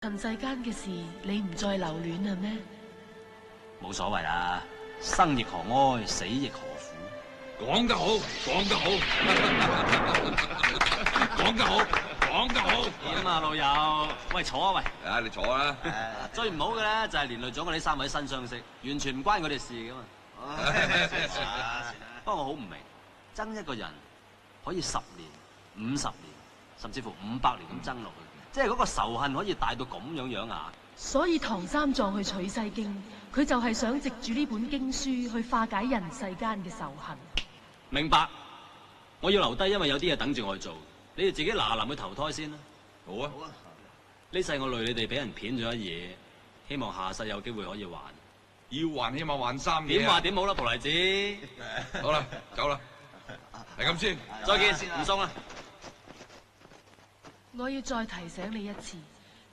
塵世間嘅事，你唔再留戀啦咩？冇所謂啦，生亦何哀，死亦何苦。講得好，講得好，講得好，講得好。點啊，老友？喂，坐啊喂！啊，你坐啦。最唔好嘅咧就係連累咗我哋3位新相識，完全唔關佢哋事噶嘛。不過我好唔明，憎一個人可以10年、50年，甚至乎500年咁憎落去，即係嗰個仇恨可以大到咁樣啊！所以唐三藏去取西經，佢就係想藉住呢本經書去化解人世間嘅仇恨。明白，我要留低，因為有啲嘢等住我去做。你哋自己嗱嗱臨去投胎先啦。好啊，呢世我累你哋俾人騙咗一嘢，希望下世有機會可以還。要還起碼還3嘢。點話點好啦，菩提子。好啦，走啦，係咁先。再見，唔送啦。我要再提醒你一次，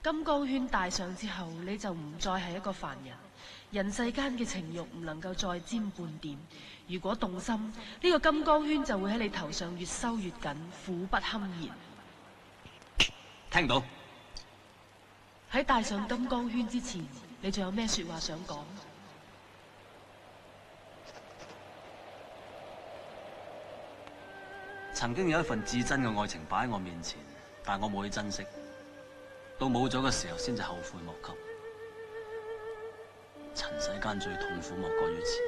金剛圈戴上之後，你就唔再係一個凡人。人世間嘅情慾唔能夠再沾半點。如果動心，呢個金剛圈就會喺你頭上越收越緊，苦不堪言。聽到。喺戴上金剛圈之前，你仲有咩說話想講？曾經有一份至真嘅愛情擺喺我面前，但我冇去珍惜，到冇咗嘅時候先至後悔莫及。塵世間最痛苦莫過於此。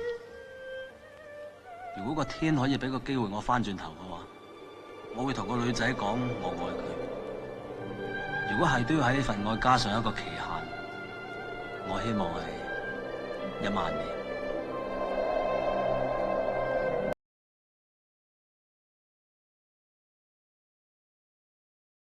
如果個天可以俾個機會我翻轉頭嘅話，我會同個女仔講我愛佢。如果係都要喺呢份愛加上一個期限，我希望係1萬年。